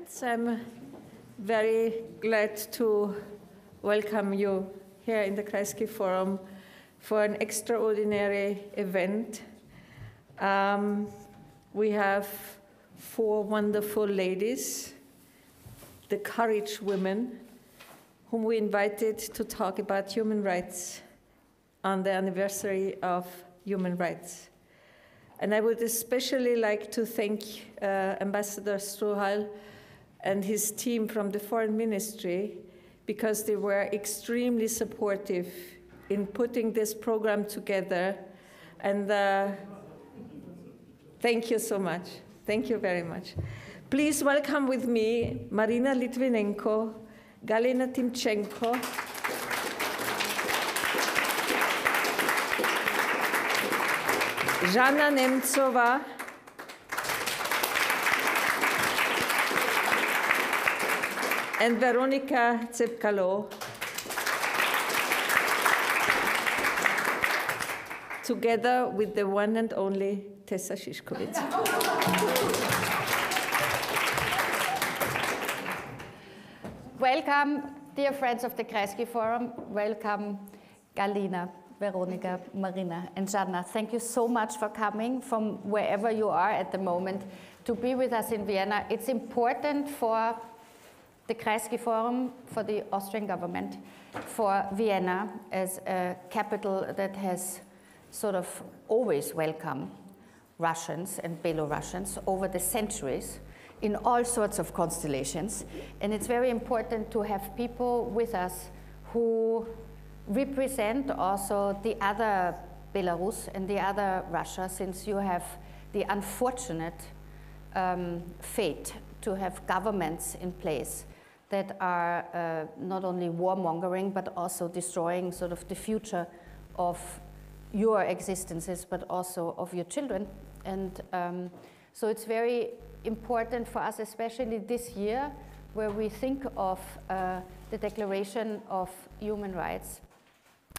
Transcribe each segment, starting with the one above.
friends, I'm very glad to welcome you here in the Kreisky Forum for an extraordinary event. We have 4 wonderful ladies, the courage women, whom we invited to talk about human rights on the anniversary of human rights. And I would especially like to thank Ambassador Struhal and his team from the Foreign Ministry, because they were extremely supportive in putting this program together. And thank you so much. Thank you very much. Please welcome with me Marina Litvinenko, Galina Timchenko, Zhanna Nemtsova, and Veronica Tsepkalo, together with the one and only Tessa Szyszkowitz. Welcome, dear friends of the Kreisky Forum. Welcome, Galina, Veronica, Marina, and Zhanna. Thank you so much for coming from wherever you are at the moment to be with us in Vienna. It's important for the Kreisky Forum, for the Austrian government, for Vienna as a capital that has sort of always welcomed Russians and Belarusians over the centuries in all sorts of constellations. And it's very important to have people with us who represent also the other Belarus and the other Russia, since you have the unfortunate fate to have governments in place that are not only warmongering, but also destroying sort of the future of your existences, but also of your children. And so it's very important for us, especially this year, where we think of the Declaration of Human Rights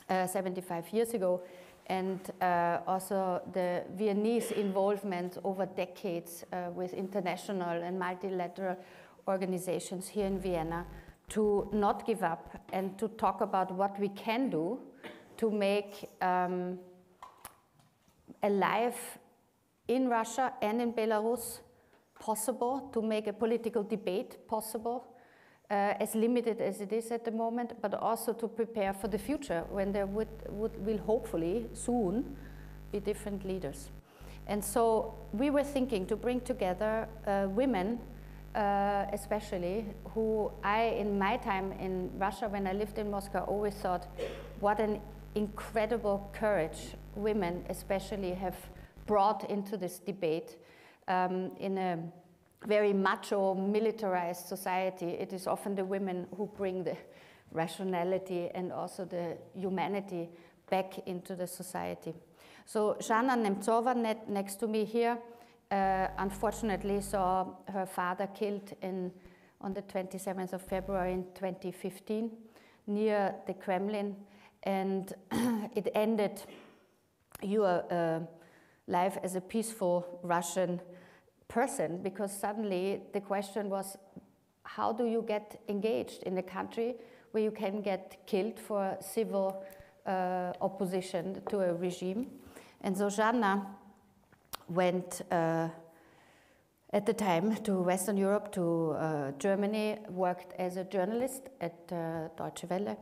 75 years ago, and also the Viennese involvement over decades with international and multilateral organizations here in Vienna, to not give up and to talk about what we can do to make a life in Russia and in Belarus possible, to make a political debate possible, as limited as it is at the moment, but also to prepare for the future when there will hopefully soon be different leaders. And so we were thinking to bring together women, especially, who in my time in Russia, when I lived in Moscow, always thought what an incredible courage women especially have brought into this debate. In a very macho, militarized society, it is often the women who bring the rationality and also the humanity back into the society. So Zhanna Nemtsova, next to me here, unfortunately saw her father killed on the 27th of February in 2015 near the Kremlin, and it ended your life as a peaceful Russian person, because suddenly the question was, how do you get engaged in a country where you can get killed for civil opposition to a regime? And so Zhanna went at the time to Western Europe, to Germany, worked as a journalist at Deutsche Welle,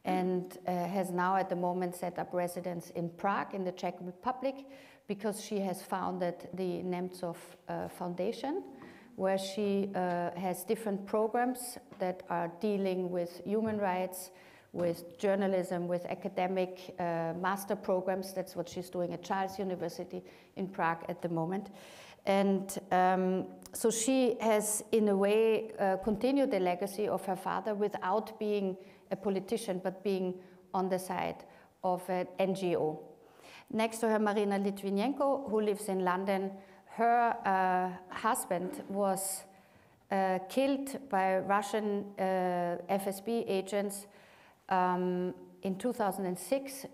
and has now at the moment set up residence in Prague in the Czech Republic, because she has founded the Nemtsov Foundation, where she has different programs that are dealing with human rights, with journalism, with academic master programs. That's what she's doing at Charles University in Prague at the moment. And so she has, in a way, continued the legacy of her father without being a politician, but being on the side of an NGO. Next to her, Marina Litvinenko, who lives in London. Her husband was killed by Russian FSB agents in 2006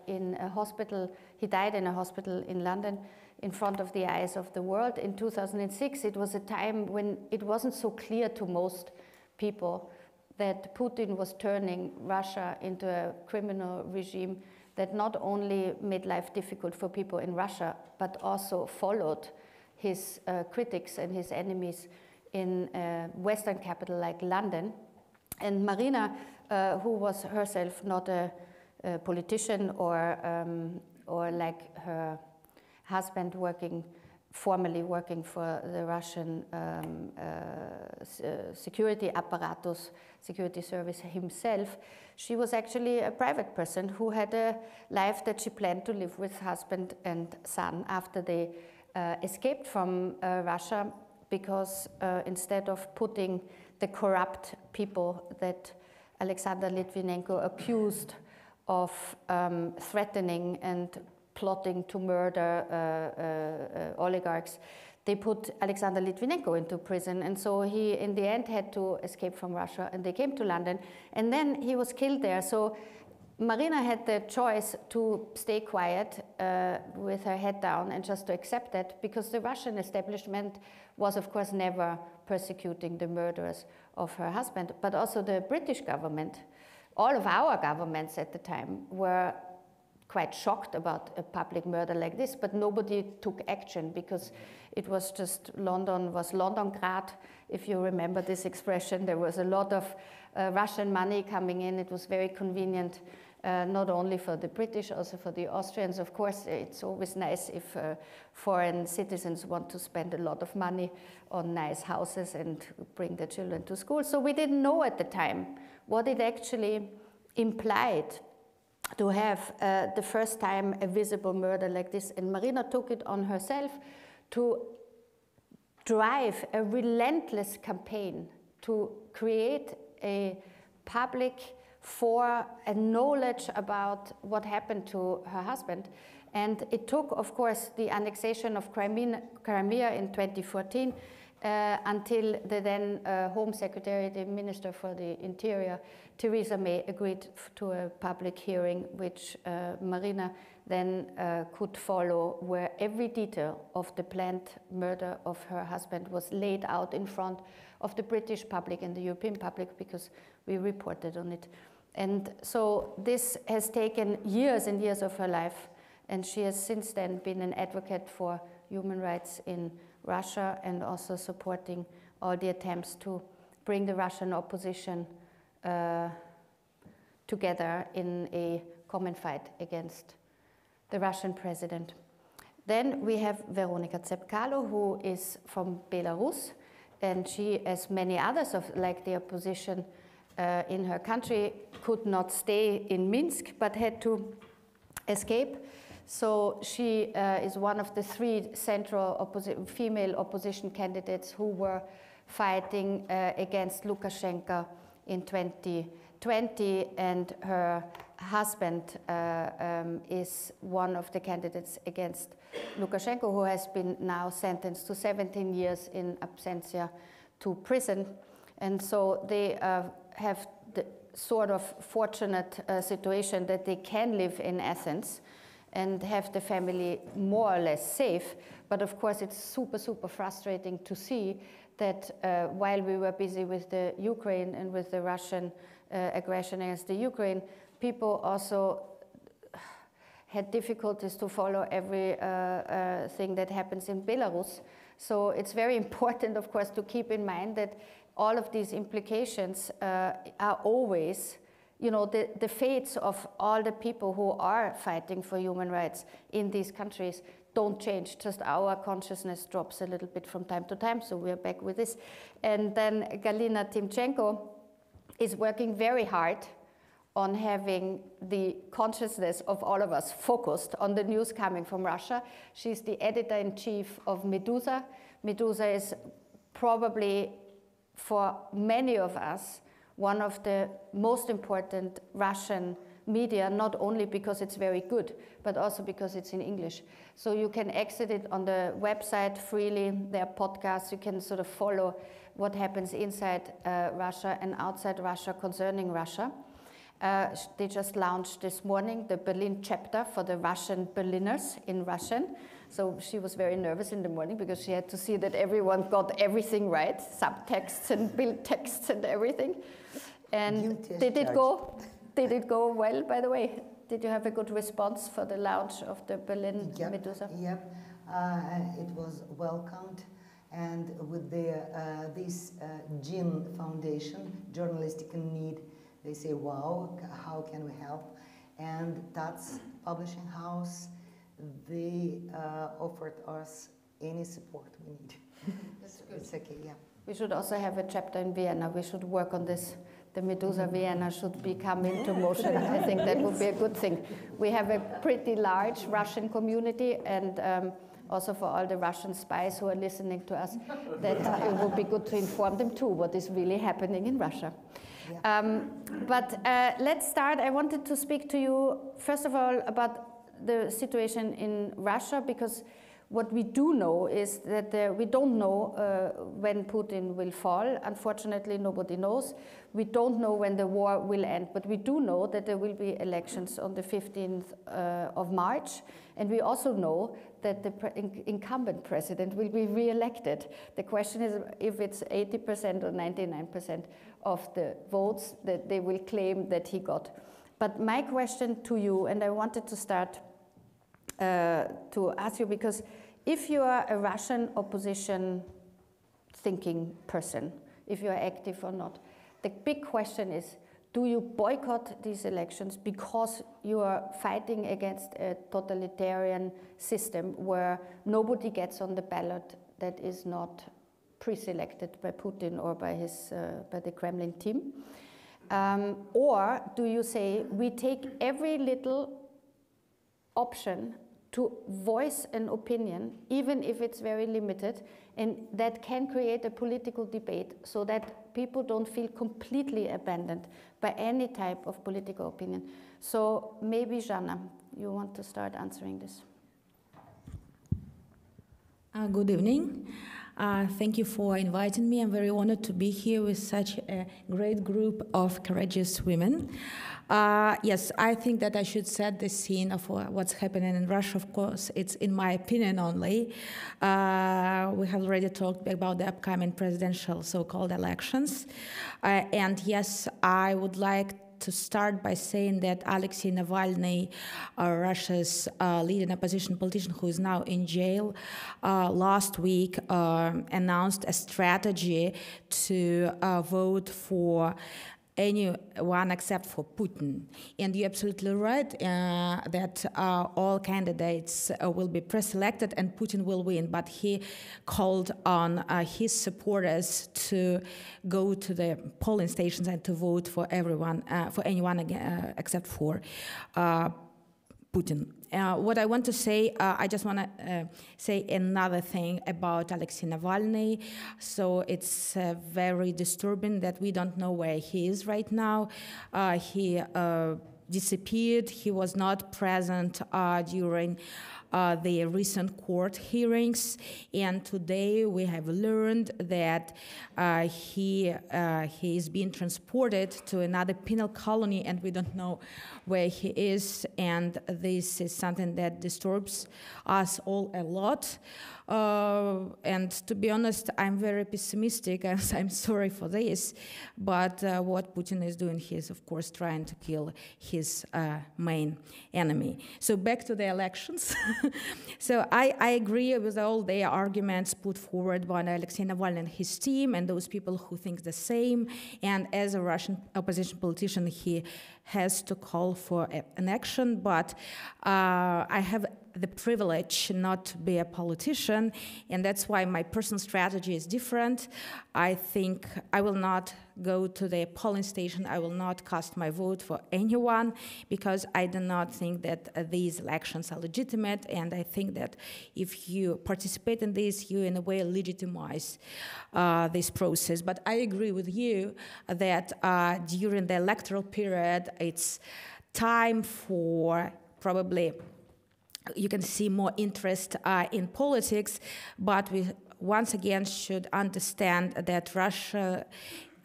in a hospital. He died in a hospital in London. in front of the eyes of the world. In 2006, it was a time when it wasn't so clear to most people that Putin was turning Russia into a criminal regime that not only made life difficult for people in Russia, but also followed his critics and his enemies in a Western capital like London. And Marina, who was herself not a politician or like her husband formally working for the Russian security apparatus, security service himself, she was actually a private person who had a life that she planned to live with husband and son after they escaped from Russia, because instead of putting the corrupt people that Alexander Litvinenko accused of threatening and plotting to murder oligarchs, they put Alexander Litvinenko into prison. And so he, in the end, had to escape from Russia, and they came to London, and then he was killed there. So Marina had the choice to stay quiet with her head down and just to accept that, because the Russian establishment was, of course, never persecuting the murderers of her husband, but also the British government. All of our governments at the time were quite shocked about a public murder like this, but nobody took action because it was just London was Londongrad, if you remember this expression. There was a lot of Russian money coming in. It was very convenient, not only for the British, also for the Austrians. Of course, it's always nice if foreign citizens want to spend a lot of money on nice houses and bring their children to school. So we didn't know at the time what it actually implied to have the first time a visible murder like this. And Marina took it on herself to drive a relentless campaign to create a public for a knowledge about what happened to her husband. And it took, of course, the annexation of Crimea in 2014 until the then Home Secretary, the Minister for the Interior, Theresa May, agreed to a public hearing, which Marina then could follow, where every detail of the planned murder of her husband was laid out in front of the British public and the European public, because we reported on it. And so this has taken years and years of her life, and she has since then been an advocate for human rights in Russia, and also supporting all the attempts to bring the Russian opposition together in a common fight against the Russian president. Then we have Veronica Tsepkalo, who is from Belarus, and she, as many others of like the opposition in her country, could not stay in Minsk but had to escape. So she is one of the three central female opposition candidates who were fighting against Lukashenko in 2020, and her husband is one of the candidates against Lukashenko, who has been now sentenced to 17 years in absentia to prison. And so they have the sort of fortunate situation that they can live in Athens and have the family more or less safe. But of course, it's super, super frustrating to see that while we were busy with the Ukraine and with the Russian aggression against the Ukraine, people also had difficulties to follow every thing that happens in Belarus. So it's very important, of course, to keep in mind that all of these implications are always, you know, the fates of all the people who are fighting for human rights in these countries don't change. Just our consciousness drops a little bit from time to time, so we're back with this. And then Galina Timchenko is working very hard on having the consciousness of all of us focused on the news coming from Russia. She's the editor-in-chief of Medusa. Medusa is probably, for many of us, one of the most important Russian media, not only because it's very good, but also because it's in English. So you can access it on the website freely. There are podcasts. You can sort of follow what happens inside Russia and outside Russia concerning Russia. They just launched this morning the Berlin chapter for the Russian Berliners in Russian. So she was very nervous in the morning because she had to see that everyone got everything right, subtexts and build texts and everything. And did it go well, by the way? Did you have a good response for the launch of the Berlin Medusa? Yep, it was welcomed. And with this Jean Foundation, Journalistic in Need, they say, wow, how can we help? And that's publishing house, they offered us any support we need. That's good. It's okay, yeah. We should also have a chapter in Vienna. We should work on this. The Medusa Vienna should become into motion. I think that would be a good thing. We have a pretty large Russian community, and also for all the Russian spies who are listening to us, that it would be good to inform them too what is really happening in Russia. Yeah. But let's start. I wanted to speak to you, first of all, about the situation in Russia, because what we do know is that we don't know when Putin will fall. Unfortunately, nobody knows. We don't know when the war will end, but we do know that there will be elections on the 15th of March. And we also know that the incumbent president will be re-elected. The question is if it's 80% or 99% of the votes that they will claim that he got. But my question to you, and I wanted to start to ask you, because if you are a Russian opposition thinking person, if you are active or not, the big question is, do you boycott these elections because you are fighting against a totalitarian system where nobody gets on the ballot that is not pre-selected by Putin or by the Kremlin team? Or do you say, we take every little option to voice an opinion, even if it's very limited, and that can create a political debate so that people don't feel completely abandoned by any type of political opinion? So maybe, Zhanna, you want to start answering this. Good evening. Thank you for inviting me. I'm very honored to be here with such a great group of courageous women. Yes, I think that I should set the scene of what's happening in Russia. Of course, it's in my opinion only. We have already talked about the upcoming presidential so-called elections. And yes, I would like to start by saying that Alexei Navalny, Russia's leading opposition politician who is now in jail, last week announced a strategy to vote for anyone except for Putin. And you're absolutely right that all candidates will be pre-selected and Putin will win, but he called on his supporters to go to the polling stations and to vote for everyone, for anyone except for Putin. What I want to say, I just want to say another thing about Alexei Navalny. So it's very disturbing that we don't know where he is right now. He disappeared. He was not present during the recent court hearings, and today we have learned that he is being transported to another penal colony, and we don't know where he is, and this is something that disturbs us all a lot. And to be honest, I'm very pessimistic, and I'm sorry for this, but what Putin is doing, he is, of course, trying to kill his main enemy. So back to the elections. So I agree with all the arguments put forward by Alexei Navalny and his team and those people who think the same. And as a Russian opposition politician, he has to call for an action, but I have the privilege not to be a politician, and that's why my personal strategy is different. I think I will not go to the polling station. I will not cast my vote for anyone because I do not think that these elections are legitimate, and I think that if you participate in this, you in a way legitimize this process. But I agree with you that during the electoral period, it's time for probably you can see more interest in politics, but we once again should understand that Russia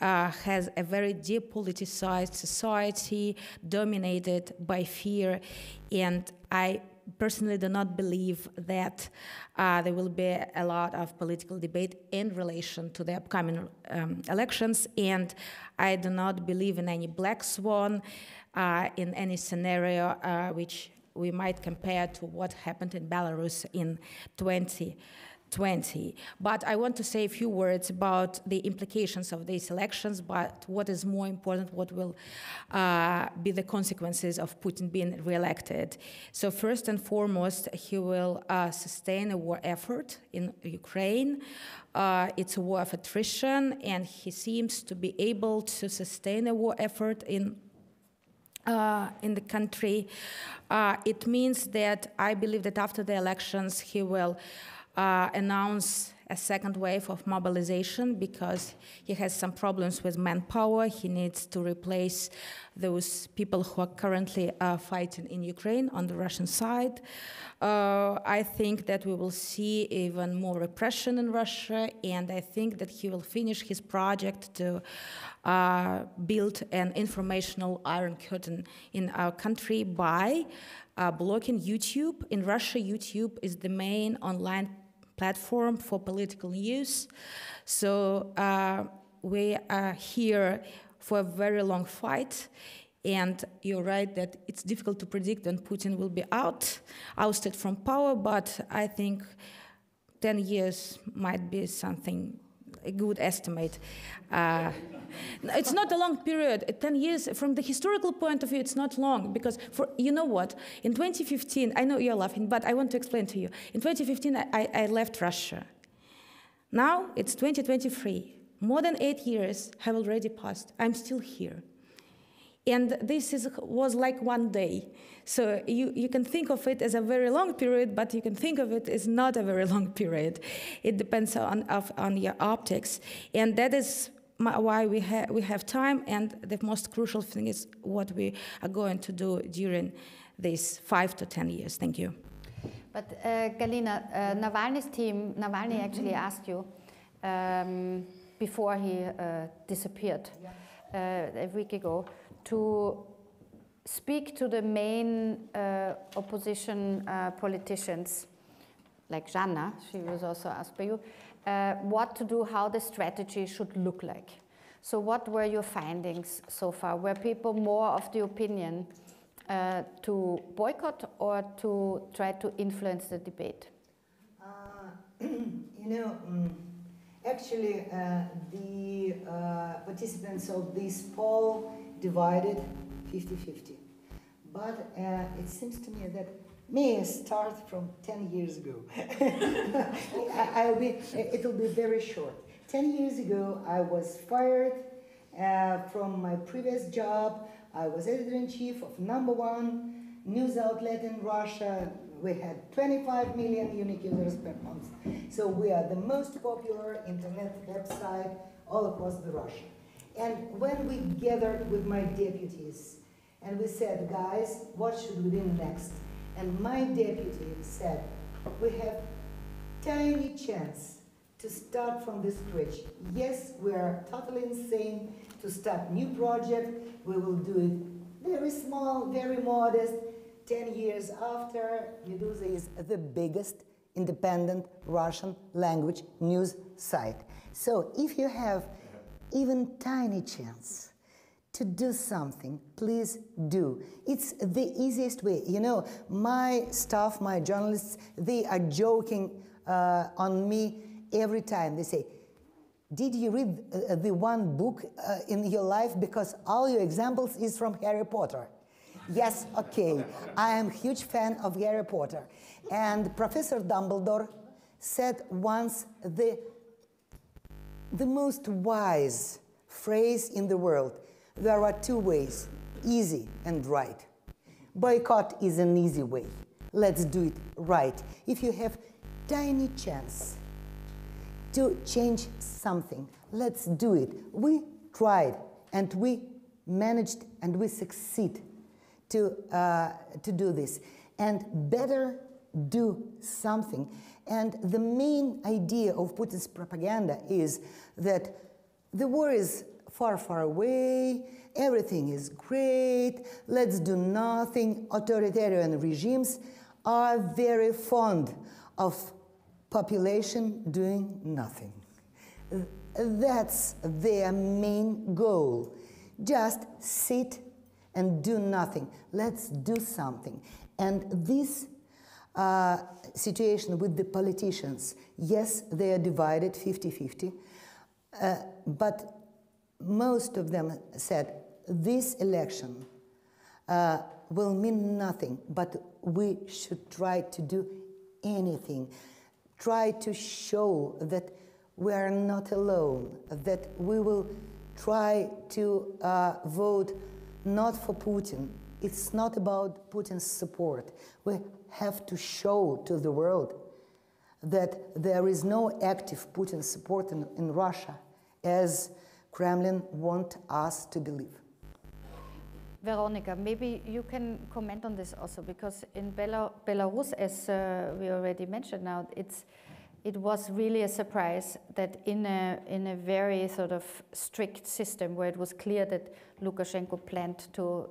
has a very depoliticized society dominated by fear, and I personally do not believe that there will be a lot of political debate in relation to the upcoming elections, and I do not believe in any black swan, in any scenario which we might compare to what happened in Belarus in 2020. But I want to say a few words about the implications of these elections, but what is more important, what will be the consequences of Putin being re-elected. So first and foremost, he will sustain a war effort in Ukraine. It's a war of attrition, and he seems to be able to sustain a war effort in the country. It means that I believe that after the elections, he will announce a second wave of mobilization because he has some problems with manpower. He needs to replace those people who are currently fighting in Ukraine on the Russian side. I think that we will see even more repression in Russia, and I think that he will finish his project to build an informational iron curtain in our country by blocking YouTube. In Russia, YouTube is the main online platform for political news. So we are here for a very long fight. And you're right that it's difficult to predict when Putin will be ousted from power, but I think 10 years might be something, a good estimate. It's not a long period. 10 years, from the historical point of view, it's not long, because you know what? In 2015, I know you're laughing, but I want to explain to you. In 2015, I left Russia. Now it's 2023. More than 8 years have already passed. I'm still here. And this was like one day. So you can think of it as a very long period, but you can think of it as not a very long period. It depends on your optics. And that is why we have time, and the most crucial thing is what we are going to do during these 5 to 10 years. Thank you. But Galina, Navalny's team, Navalny actually asked you before he disappeared a week ago to speak to the main opposition politicians, like Zhanna, she was also asked by you, what to do, how the strategy should look like. So what were your findings so far? Were people more of the opinion to boycott or to try to influence the debate? Actually, the participants of this poll divided 50-50. But it seems to me that may start from 10 years ago. It'll be very short. 10 years ago, I was fired from my previous job. I was editor-in-chief of #1 news outlet in Russia. We had 25 million unique users per month. So we are the most popular internet website all across the Russia. And when we gathered with my deputies and we said, guys, what should we do next? And my deputy said, we have tiny chance to start from the scratch. Yes, we are totally insane to start new project. We will do it very small, very modest. 10 years after, Meduza is the biggest independent Russian language news site. So if you have even tiny chance to do something, please do. It's the easiest way. You know, my staff, my journalists, they are joking on me every time. They say, did you read the one book in your life? Because all your examples is from Harry Potter. Yes, okay. I am a huge fan of Harry Potter. And Professor Dumbledore said once the most wise phrase in the world. There are two ways, easy and right. Boycott is an easy way. Let's do it right. If you have tiny chance to change something, let's do it. We tried and we managed and we succeed to do this. And better do something. And the main idea of Putin's propaganda is that the war is far, far away, everything is great, let's do nothing, authoritarian regimes are very fond of population doing nothing. That's their main goal. Just sit and do nothing. Let's do something. And this situation with the politicians, yes, they are divided 50-50, but most of them said this election will mean nothing, but we should try to do anything. Try to show that we are not alone, that we will try to vote not for Putin. It's not about Putin's support. We have to show to the world that there is no active Putin support in Russia, as Kremlin want us to believe. Veronica, maybe you can comment on this also, because in Belarus, as we already mentioned now, it was really a surprise that in a very sort of strict system where it was clear that Lukashenko planned to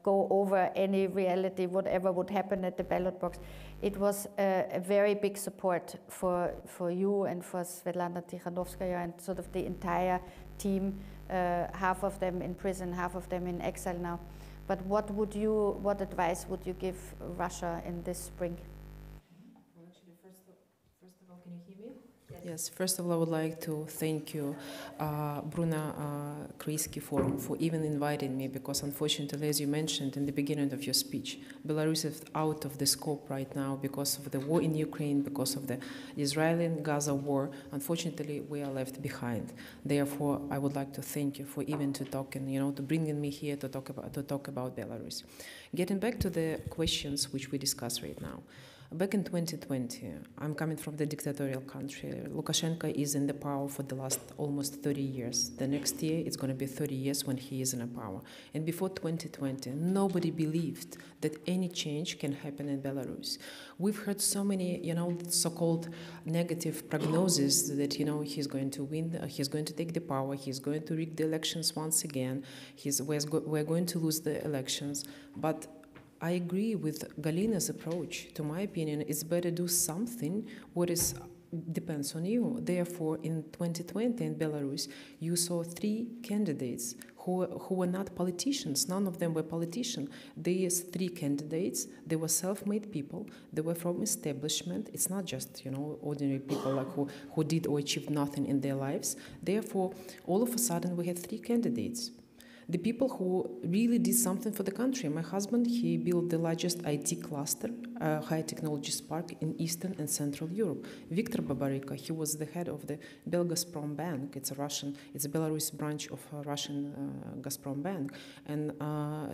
go over any reality, whatever would happen at the ballot box, it was a very big support for you and for Svetlana Tikhanovskaya and sort of the entire team, half of them in prison, half of them in exile now. But what advice would you give Russia in this spring? Yes, first of all, I would like to thank you, Bruna Kreisky Forum, for even inviting me, because unfortunately, as you mentioned in the beginning of your speech, Belarus is out of the scope right now because of the war in Ukraine, because of the Israeli-Gaza war. Unfortunately, we are left behind. Therefore, I would like to thank you for even to talking, to bringing me here to talk about Belarus. Getting back to the questions which we discuss right now. Back in 2020, I'm coming from the dictatorial country. Lukashenko is in the power for the last almost 30 years. The next year, it's going to be 30 years when he is in power. And before 2020, nobody believed that any change can happen in Belarus. We've heard so many, so-called negative prognoses that, he's going to win, he's going to take the power, he's going to rig the elections once again, we're going to lose the elections. But I agree with Galina's approach. To my opinion, it's better do something what depends on you. Therefore, in 2020 in Belarus, you saw 3 candidates who were not politicians. None of them were politicians. These 3 candidates, they were self-made people. They were from establishment. It's not just, ordinary people like who did or achieved nothing in their lives. Therefore, all of a sudden, we had 3 candidates. The people who really did something for the country. My husband, he built the largest IT cluster, high technology park in Eastern and Central Europe. Viktor Babaryka, he was the head of the Belgazprom Bank. It's a Belarus branch of Russian Gazprom Bank. And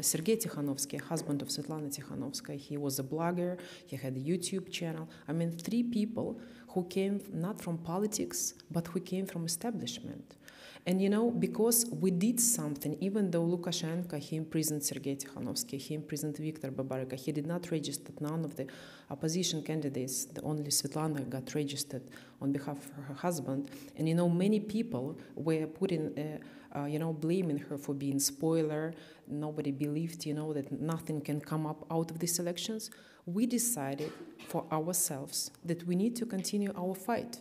Sergei Tikhanovsky, husband of Svetlana Tikhanovskaya, he was a blogger. He had a YouTube channel. 3 people who came not from politics, but who came from establishment. And because we did something, even though Lukashenko, he imprisoned Sergei Tikhanovsky, he imprisoned Viktor Babaryka, he did not register none of the opposition candidates. Only Svetlana got registered on behalf of her husband. And many people were putting, blaming her for being spoiler. Nobody believed, that nothing can come up out of these elections. We decided for ourselves that we need to continue our fight.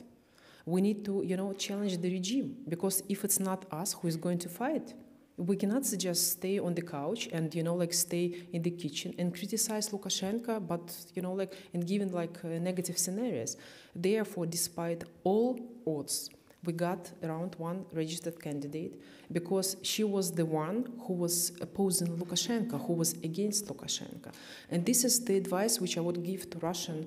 We need to, challenge the regime, because if it's not us who is going to fight, we cannot just stay on the couch and, stay in the kitchen and criticize Lukashenko, but, and giving negative scenarios. Therefore, despite all odds, we got around 1 registered candidate because she was the one who was opposing Lukashenko, who was against Lukashenko. And this is the advice which I would give to Russian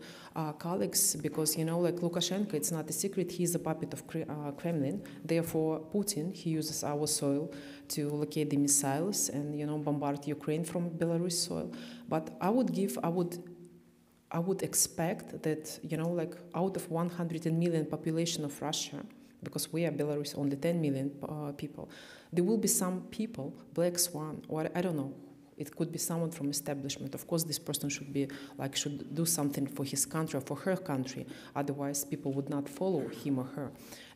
colleagues, because, Lukashenko, it's not a secret, he's a puppet of Kremlin. Therefore, Putin, he uses our soil to locate the missiles and, bombard Ukraine from Belarus soil. But I would expect that, out of 100 million population of Russia, because we are Belarus, only 10 million people, there will be some people, black swan, or I don't know, it could be someone from establishment. Of course, this person should do something for his country or for her country, otherwise people would not follow him or her.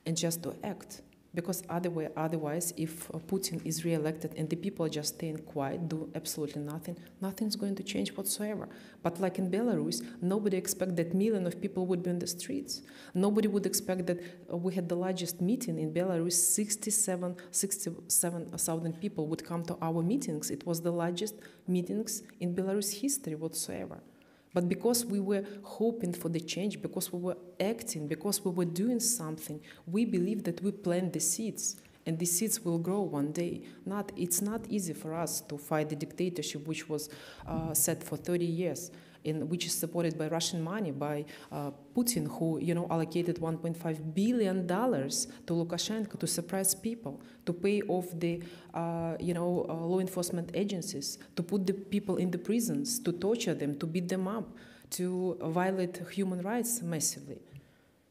And just to act, Because otherwise, if Putin is re-elected and the people are just staying quiet, do absolutely nothing, nothing's going to change whatsoever. But like in Belarus, nobody expected that millions of people would be in the streets. Nobody would expect that we had the largest meeting in Belarus, 67,000 people would come to our meetings. It was the largest meetings in Belarus history whatsoever. But because we were hoping for the change, because we were acting, because we were doing something, we believe that we plant the seeds, and the seeds will grow one day. It's not easy for us to fight the dictatorship which was set for 30 years, and which is supported by Russian money, by Putin, who allocated $1.5 billion to Lukashenko to suppress people, to pay off the law enforcement agencies, to put the people in the prisons, to torture them, to beat them up, to violate human rights massively.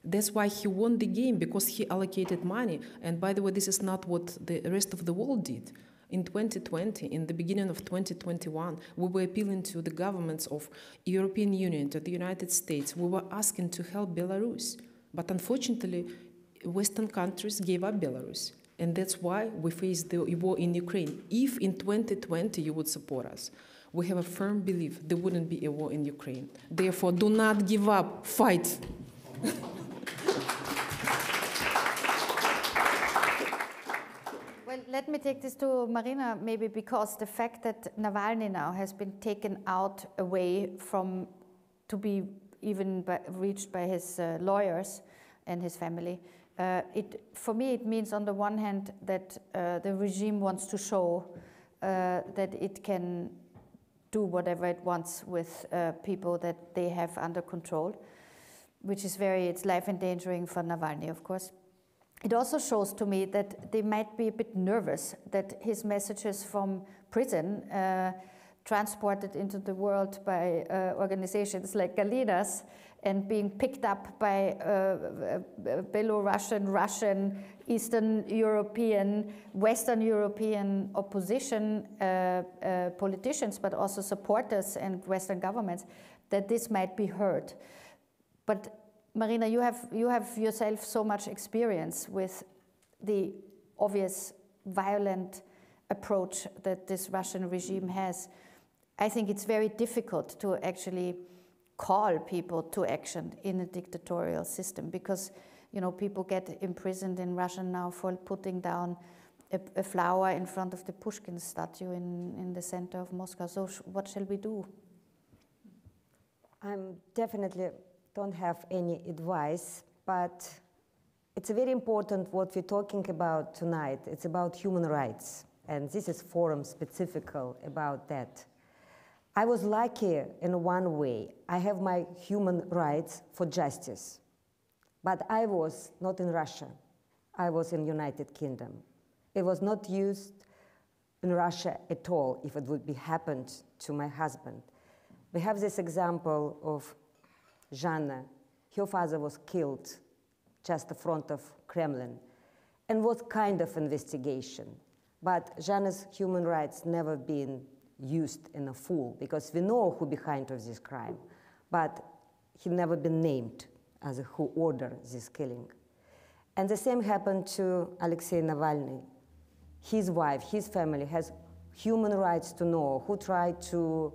That's why he won the game, because he allocated money. And by the way, this is not what the rest of the world did. In 2020, in the beginning of 2021, we were appealing to the governments of European Union, to the United States. We were asking to help Belarus. But unfortunately, Western countries gave up Belarus. And that's why we faced the war in Ukraine. If in 2020 you would support us, we have a firm belief there wouldn't be a war in Ukraine. Therefore, do not give up, fight. Well, let me take this to Marina, maybe because the fact that Navalny now has been taken out away from, to be even reached by his lawyers and his family, for me it means on the one hand that the regime wants to show that it can do whatever it wants with people that they have under control, which is it's life endangering for Navalny, of course. It also shows to me that they might be a bit nervous that his messages from prison, transported into the world by organizations like Galina's, and being picked up by Belarusian, Russian, Eastern European, Western European opposition politicians, but also supporters and Western governments, that this might be heard. But Marina, you have yourself so much experience with the obvious violent approach that this Russian regime has. I think it's very difficult to actually call people to action in a dictatorial system, because people get imprisoned in Russia now for putting down a flower in front of the Pushkin statue in the center of Moscow. So what shall we do? I'm definitely don't have any advice, but it's very important what we're talking about tonight. It's about human rights, and this is forum specific about that. I was lucky in one way. I have my human rights for justice, but I was not in Russia. I was in United Kingdom. It was not used in Russia at all if it would be happened to my husband. We have this example of Zhanna. Her father was killed just in front of Kremlin. And what kind of investigation? But Zhanna's human rights never been used in a full, because we know who behind of this crime, but he never been named as who ordered this killing. And the same happened to Alexei Navalny. His wife, his family has human rights to know who tried to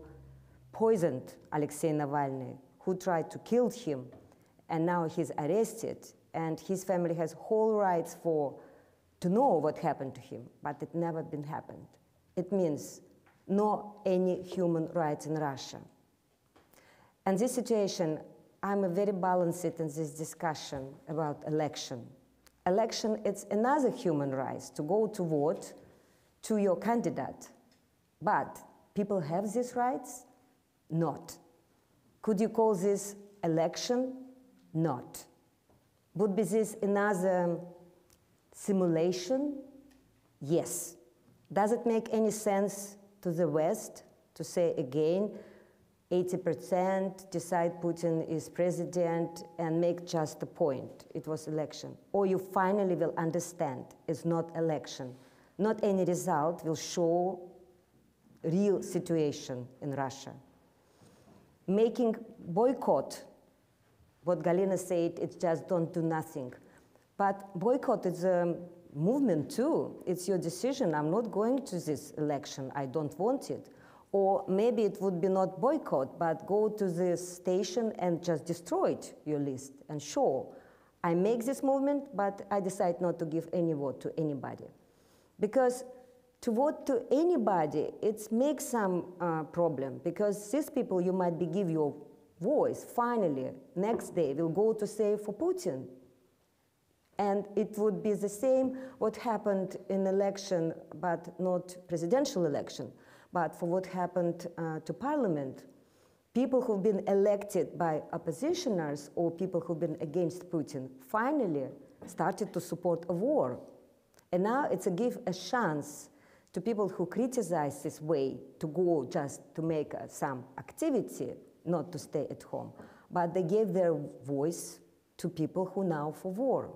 poison Alexei Navalny, who tried to kill him, and now he's arrested, and his family has whole rights to know what happened to him, but it never been happened. It means no any human rights in Russia. And this situation, I'm very balanced in this discussion about election. Election, it's another human right to go to vote to your candidate. But people have these rights? Not. Could you call this election? Not. Would be this another simulation? Yes. Does it make any sense to the West to say again, 80% decide Putin is president and make just a point, it was election? Or you finally will understand it's not election. Not any result will show real situation in Russia. Making boycott, what Galina said, it's just don't do nothing. But boycott is movement too. It's your decision. I'm not going to this election. I don't want it. Or maybe it would be not boycott, but go to this station and just destroy it, your list. And sure, I make this movement, but I decide not to give any vote to anybody. Because to vote to anybody, it makes some problem. Because these people you might be give your voice, finally, next day, will go to say for Putin. And it would be the same what happened in election, but not presidential election, but for what happened to parliament. People who've been elected by oppositioners or people who've been against Putin finally started to support a war. And now it's a chance to people who criticize this way to go just to make some activity, not to stay at home. But they gave their voice to people who now for war.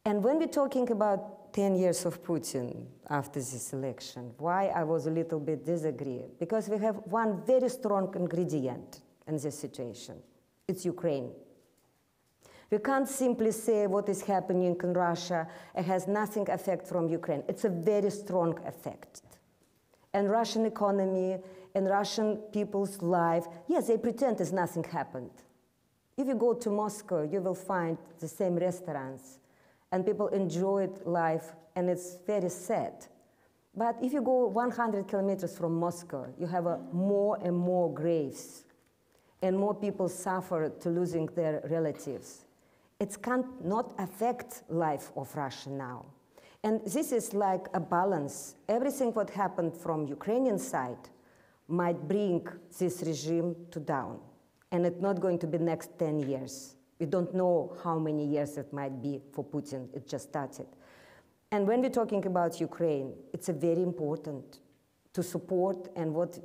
And when we're talking about 10 years of Putin after this election, why I was a little bit disagree? Because we have one very strong ingredient in this situation. It's Ukraine. We can't simply say what is happening in Russia, it has nothing effect from Ukraine. It's a very strong effect. And Russian economy and Russian people's life, yes, they pretend as nothing happened. If you go to Moscow, you will find the same restaurants, and people enjoyed life, and it's very sad. But if you go 100 kilometers from Moscow, you have more and more graves, and more people suffer to losing their relatives. It cannot affect life of Russia now. And this is like a balance. Everything what happened from Ukrainian side might bring this regime to down. And it's not going to be next 10 years. We don't know how many years it might be for Putin. It just started. And when we're talking about Ukraine, it's very important to support and what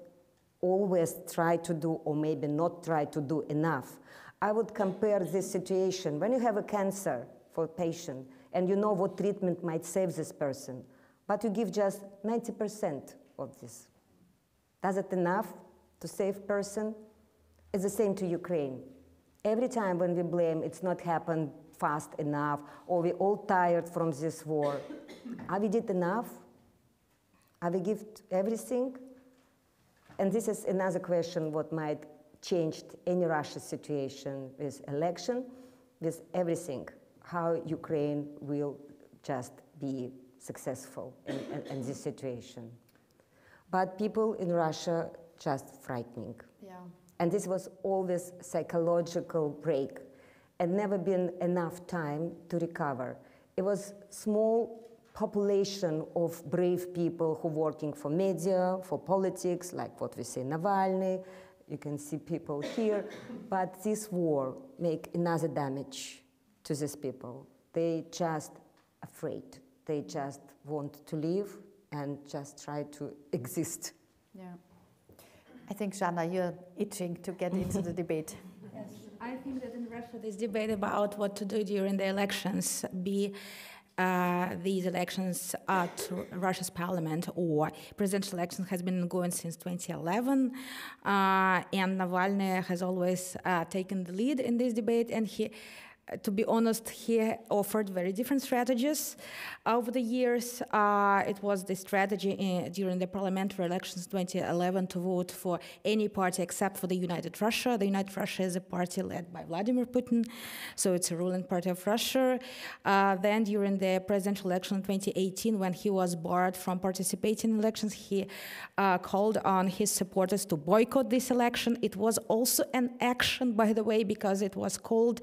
always try to do, or maybe not try to do enough. I would compare this situation. When you have a cancer for a patient, and you know what treatment might save this person, but you give just 90% of this. Does it enough to save person? It's the same to Ukraine. Every time when we blame it's not happened fast enough, or we're all tired from this war, have we did enough? Have we given everything? And this is another question what might change any Russia situation with election, with everything, how Ukraine will just be successful in this situation. But people in Russia just frightening. Yeah. And this was always psychological break and never been enough time to recover. It was small population of brave people who working for media, for politics, like what we say, Navalny. You can see people here. But this war make another damage to these people. They just afraid. They just want to live and just try to exist. Yeah. I think, Zhanna, you're itching to get into the debate. Yes, I think that in Russia this debate about what to do during the elections, these elections to Russia's parliament or presidential elections has been going since 2011, and Navalny has always taken the lead in this debate, and to be honest, he offered very different strategies over the years. It was the strategy during the parliamentary elections 2011 to vote for any party except for the United Russia. The United Russia is a party led by Vladimir Putin, so it's a ruling party of Russia. Then during the presidential election in 2018, when he was barred from participating in elections, he called on his supporters to boycott this election. It was also an action, by the way, because it was called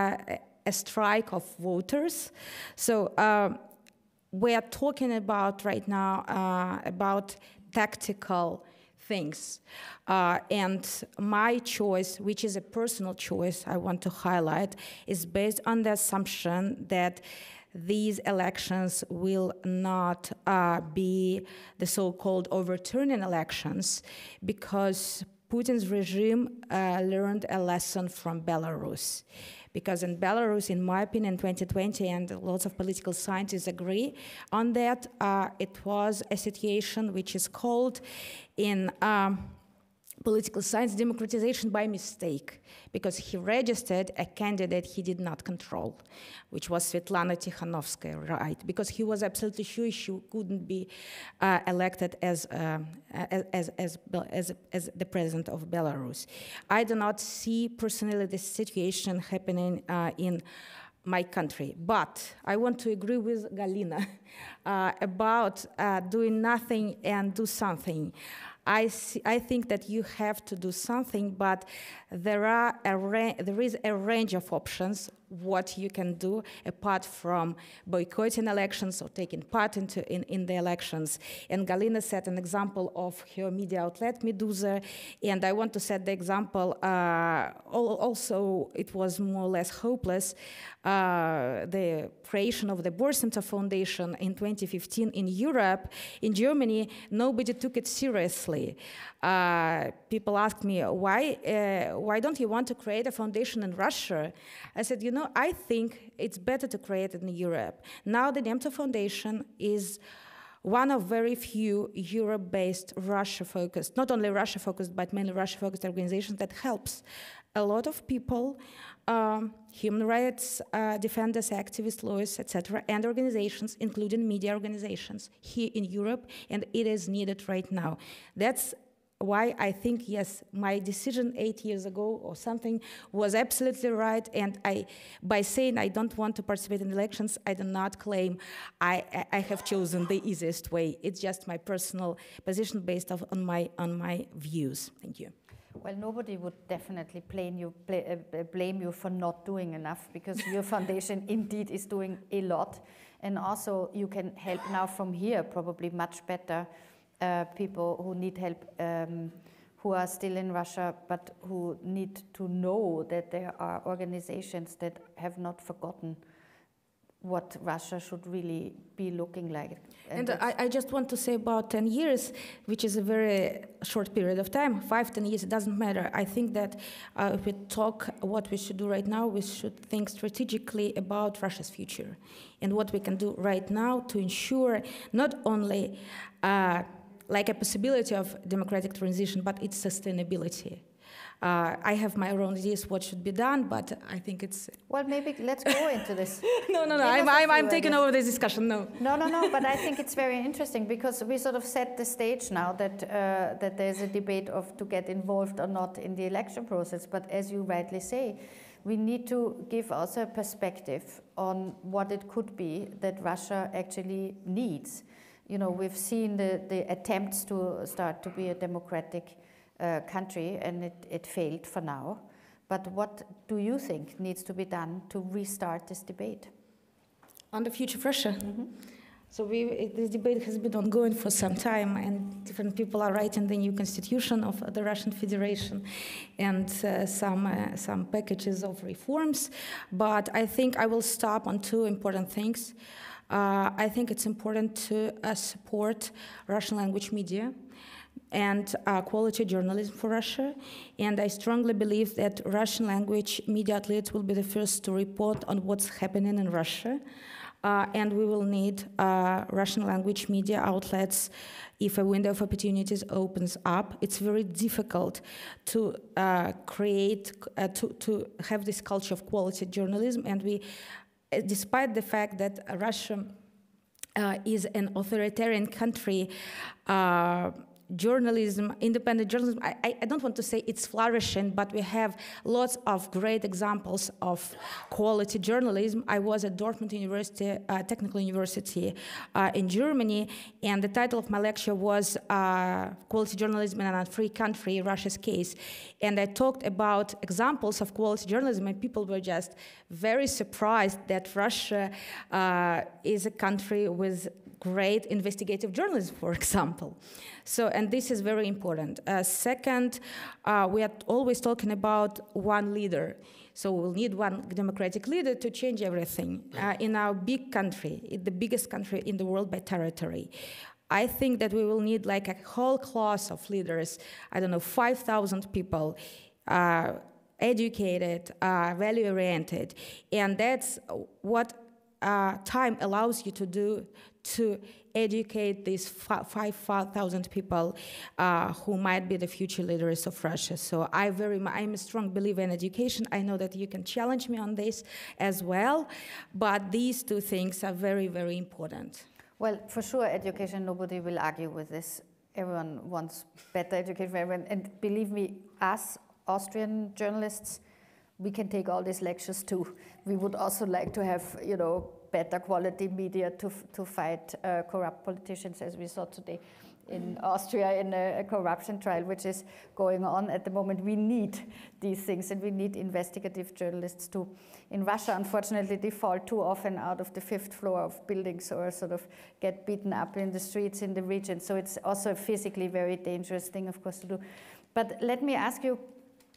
a strike of voters. So we are talking about right now about tactical things. And my choice, which is a personal choice I want to highlight, is based on the assumption that these elections will not be the so-called overturning elections, because Putin's regime learned a lesson from Belarus. Because in Belarus, in my opinion, 2020, and lots of political scientists agree on that, it was a situation which is called in political science democratization by mistake, because he registered a candidate he did not control, which was Svetlana Tikhanovskaya, right? Because he was absolutely sure she couldn't be elected as the president of Belarus. I do not see personally this situation happening in my country, but I want to agree with Galina about doing nothing and do something. I think that you have to do something, but there is a range of options what you can do apart from boycotting elections or taking part in the elections. And Galina set an example of her media outlet, Meduza, and I want to set the example, also it was more or less hopeless, the creation of the Boris Foundation in 2015 in Europe. In Germany, nobody took it seriously. People asked me, why don't you want to create a foundation in Russia? I said, you know, I think it's better to create it in Europe. Now the Nemtsova Foundation is one of very few Europe-based, Russia-focused, not only Russia-focused, but mainly Russia-focused organizations that helps a lot of people, human rights defenders, activists, lawyers, etc., and organizations, including media organizations here in Europe, and it is needed right now. That's why I think, yes, my decision 8 years ago or something was absolutely right, and by saying I don't want to participate in elections, I do not claim I have chosen the easiest way. It's just my personal position based on my views. Thank you. Well, nobody would definitely blame you for not doing enough, because your foundation indeed is doing a lot. And also you can help now from here probably much better people who need help, who are still in Russia, but who need to know that there are organizations that have not forgotten what Russia should really be looking like. And I just want to say about 10 years, which is a very short period of time, 5, 10 years, it doesn't matter. I think that if we talk what we should do right now, we should think strategically about Russia's future and what we can do right now to ensure not only like a possibility of democratic transition, but its sustainability. I have my own ideas what should be done, but I think it's... Well, maybe let's go into this. No, I'm taking over this discussion, no. No, but I think it's very interesting, because we sort of set the stage now that, that there's a debate of to get involved or not in the election process, but as you rightly say, we need to give also a perspective on what it could be that Russia actually needs. You know, we've seen the attempts to start to be a democratic country, and it failed for now. But what do you think needs to be done to restart this debate? On the future of Russia? Mm-hmm. So this debate has been ongoing for some time, and different people are writing the new constitution of the Russian Federation and some packages of reforms. But I think I will stop on 2 important things. I think it's important to support Russian language media and quality journalism for Russia. And I strongly believe that Russian language media outlets will be the first to report on what's happening in Russia. And we will need Russian language media outlets if a window of opportunities opens up. It's very difficult to to have this culture of quality journalism, and we, despite the fact that Russia is an authoritarian country, journalism, independent journalism, I don't want to say it's flourishing, but we have lots of great examples of quality journalism. I was at Dortmund University, Technical University in Germany, and the title of my lecture was Quality Journalism in an Unfree Country, Russia's Case. And I talked about examples of quality journalism, and people were just very surprised that Russia is a country with great investigative journalism, for example. So, and this is very important. Second, we are always talking about one leader. So we'll need one democratic leader to change everything. In our big country, the biggest country in the world by territory, I think that we will need like a whole class of leaders, I don't know, 5,000 people, educated, value-oriented, and that's what time allows you to educate these 5,000 people who might be the future leaders of Russia. So I'm a strong believer in education. I know that you can challenge me on this as well, but these two things are very, very important. Well, for sure, education, nobody will argue with this. Everyone wants better education for everyone. And believe me, us Austrian journalists, we can take all these lectures too. We would also like to have, better quality media to fight corrupt politicians, as we saw today in Austria in a corruption trial, which is going on at the moment. We need these things, and we need investigative journalists too. In Russia, unfortunately, they fall too often out of the 5th floor of buildings or sort of get beaten up in the streets in the region. So it's also a physically very dangerous thing, of course, to do. But let me ask you,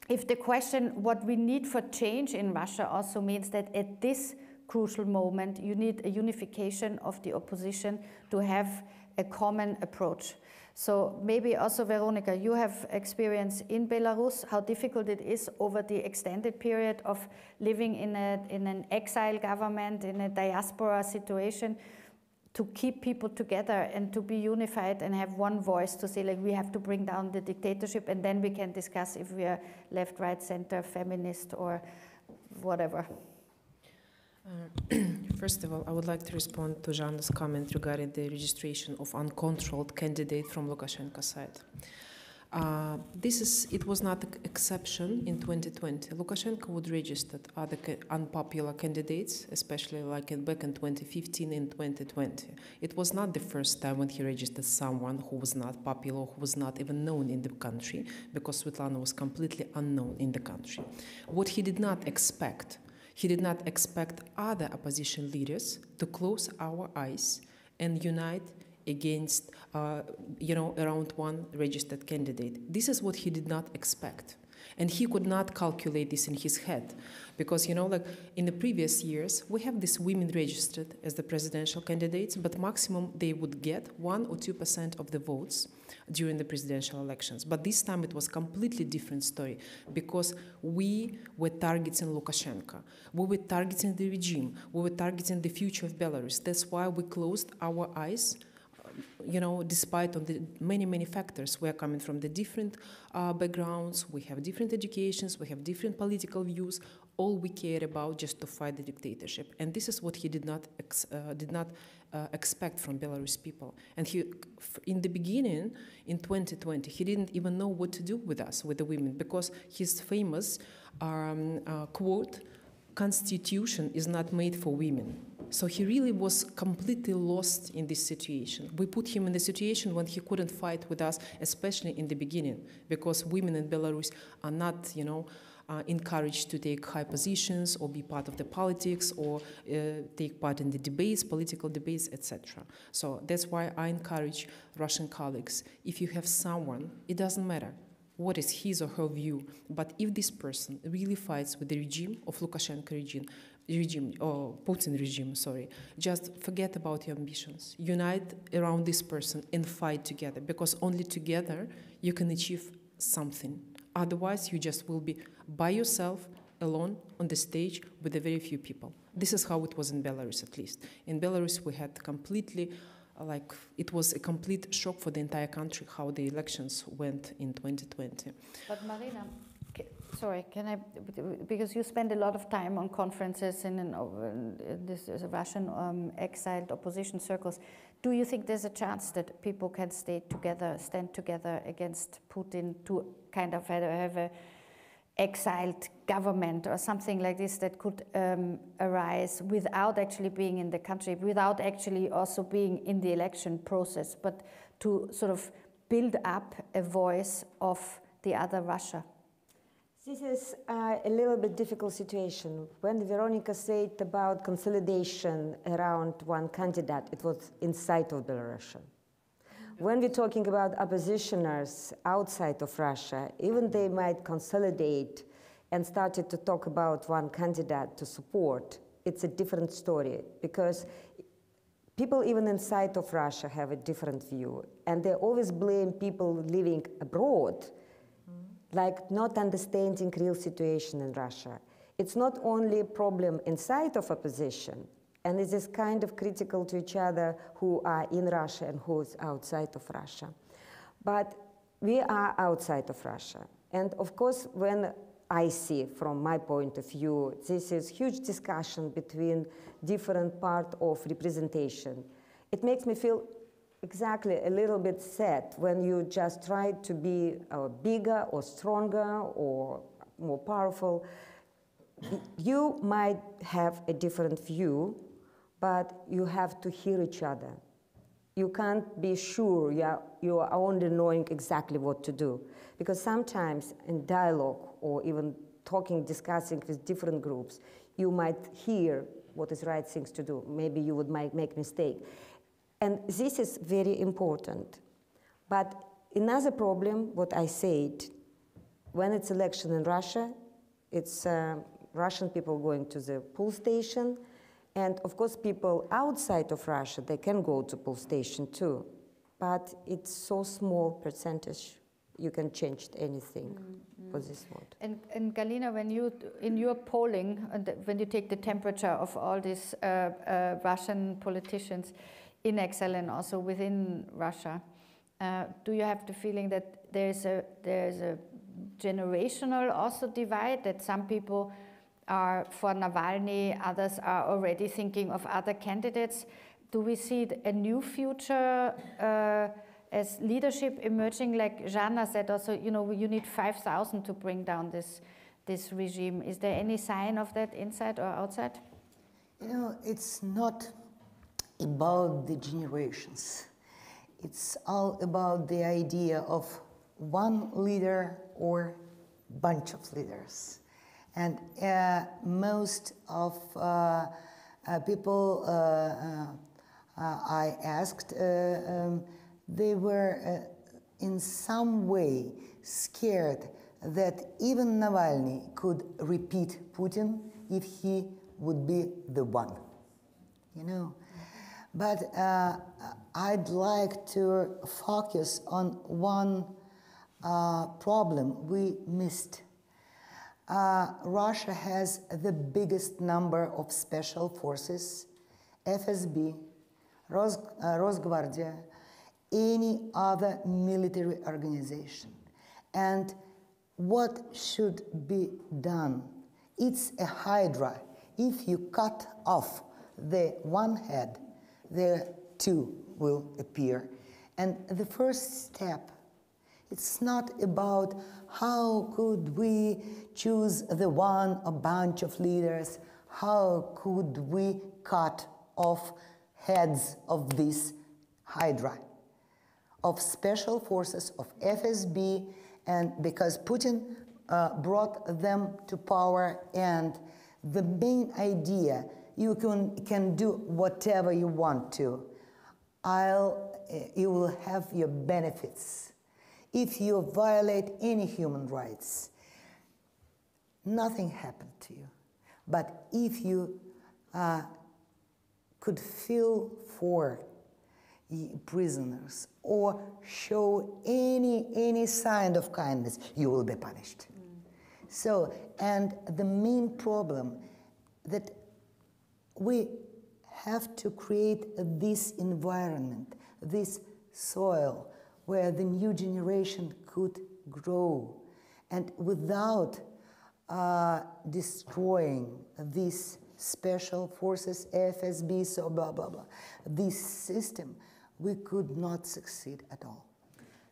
if the question what we need for change in Russia also means that at this crucial moment you need a unification of the opposition to have a common approach. So maybe also, Veronica, you have experience in Belarus, how difficult it is over the extended period of living in an exile government, in a diaspora situation, to keep people together and to be unified and have one voice to say, like, we have to bring down the dictatorship, and then we can discuss if we are left, right, center, feminist, or whatever. First of all, I would like to respond to Zhanna's comment regarding the registration of uncontrolled candidate from Lukashenko's side. It was not an exception in 2020. Lukashenko would register other unpopular candidates, especially back in 2015 and 2020. It was not the first time when he registered someone who was not popular, who was not even known in the country, because Svetlana was completely unknown in the country. What he did not expect other opposition leaders to close our eyes and unite against, around one registered candidate. This is what he did not expect. And he could not calculate this in his head. Because, in the previous years, we have these women registered as the presidential candidates, but maximum they would get 1 or 2% of the votes during the presidential elections. But this time it was completely different story, because we were targeting Lukashenko. We were targeting the regime. We were targeting the future of Belarus. That's why we closed our eyes. Despite on the many factors, we are coming from the different backgrounds, we have different educations, we have different political views. All we care about just to fight the dictatorship, and this is what he did not expect from Belarus people. And he, in the beginning, in 2020, he didn't even know what to do with us, with the women, because his famous quote, "Constitution is not made for women." So he really was completely lost in this situation. We put him in the situation when he couldn't fight with us, especially in the beginning, because women in Belarus are not, encouraged to take high positions or be part of the politics or take part in the debates, political debates, etc. So that's why I encourage Russian colleagues, if you have someone, it doesn't matter what is his or her view, but if this person really fights with the regime of Lukashenko Putin regime, just forget about your ambitions. Unite around this person and fight together, because only together you can achieve something. Otherwise, you just will be by yourself, alone on the stage with a very few people. This is how it was in Belarus, at least. In Belarus, we had completely, it was a complete shock for the entire country how the elections went in 2020. But Marina, can I, because you spend a lot of time on conferences in this Russian exiled opposition circles, do you think there's a chance that people can stand together against Putin to kind of have a exiled government or something like this that could arise without actually being in the country, without actually also being in the election process, but to sort of build up a voice of the other Russia? This is a little bit difficult situation. When Veronica said about consolidation around one candidate, it was inside of Belarus. When we're talking about oppositioners outside of Russia, even they might consolidate and started to talk about one candidate to support, it's a different story, because people even inside of Russia have a different view, and they always blame people living abroad, like not understanding real situation in Russia. It's not only a problem inside of opposition, And it is kind of critical to each other who are in Russia and who is outside of Russia. But we are outside of Russia. And of course, when I see, from my point of view, this is huge discussion between different part of representation. It makes me feel exactly a little bit sad when you just try to be bigger or stronger or more powerful. You might have a different view, but you have to hear each other. You can't be sure you are only knowing exactly what to do. Because sometimes in dialogue or even talking, discussing with different groups, you might hear what is right things to do. Maybe you would make mistake. And this is very important. But another problem, what I said, when it's election in Russia, it's Russian people going to the poll station. And of course, people outside of Russia, they can go to poll station too. But it's so small percentage, you can change anything for this vote. And Galina, when in your polling, when you take the temperature of all these Russian politicians in exile and also within Russia, do you have the feeling that there's a generational also divide, that some people are for Navalny, others are already thinking of other candidates? Do we see a new future as leadership emerging? Like Zhanna said also, you know, you need 5,000 to bring down this regime. Is there any sign of that inside or outside? You know, it's not about the generations. It's all about the idea of one leader or bunch of leaders. And most of people I asked, they were in some way scared that even Navalny could repeat Putin if he would be the one, you know. But I'd like to focus on one problem we missed. Russia has the biggest number of special forces, FSB, Rosgvardia, any other military organization. And what should be done? It's a hydra. If you cut off the one head, the two will appear. And the first step, it's not about how could we choose the one or bunch of leaders, how could we cut off heads of this hydra, of special forces, of FSB, and because Putin brought them to power, and the main idea, you can do whatever you want to. You will have your benefits. If you violate any human rights, nothing happened to you. But if you could feel for prisoners or show any sign of kindness, you will be punished. So, and the main problem that we have to create this environment, this soil, where the new generation could grow, and without destroying these special forces, FSB, so blah, blah, blah, this system, we could not succeed at all.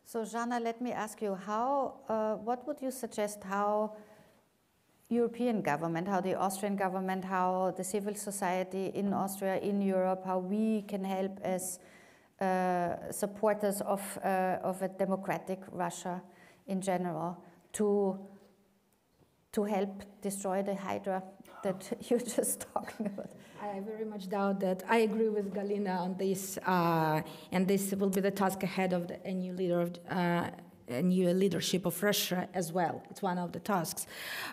So Zhanna, let me ask you, what would you suggest how European government, how the Austrian government, how the civil society in Austria, in Europe, how we can help as supporters of a democratic Russia in general to help destroy the hydra that you're just talking about? I very much doubt that. I agree with Galina on this, and this will be the task ahead of a new leader of a new leadership of Russia as well. It's one of the tasks.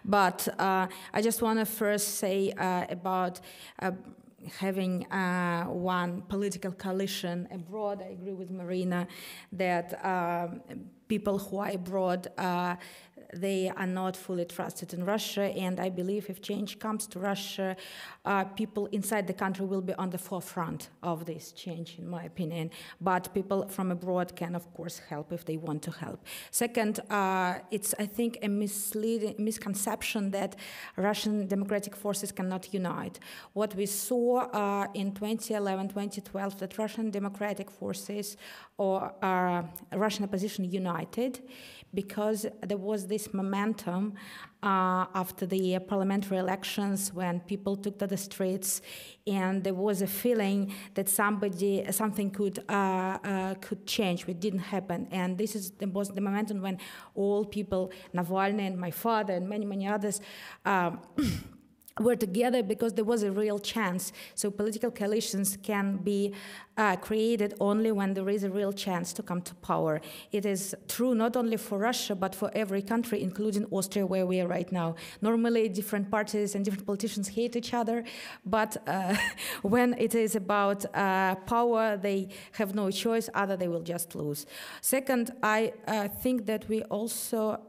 But I just want to first say about having one political coalition abroad. I agree with Marina that people who are abroad they are not fully trusted in Russia, and I believe if change comes to Russia, people inside the country will be on the forefront of this change, in my opinion. But people from abroad can, of course, help if they want to help. Second, it's, I think, a misconception that Russian democratic forces cannot unite. What we saw in 2011, 2012, that Russian democratic forces or Russian opposition united because there was this momentum after the parliamentary elections when people took to the streets, and there was a feeling that something could change, which didn't happen. And this was the momentum when all people, Navalny and my father and many, many others, were together because there was a real chance. So political coalitions can be created only when there is a real chance to come to power. It is true not only for Russia, but for every country, including Austria, where we are right now. Normally, different parties and different politicians hate each other, but when it is about power, they have no choice, other they will just lose. Second, I think that we also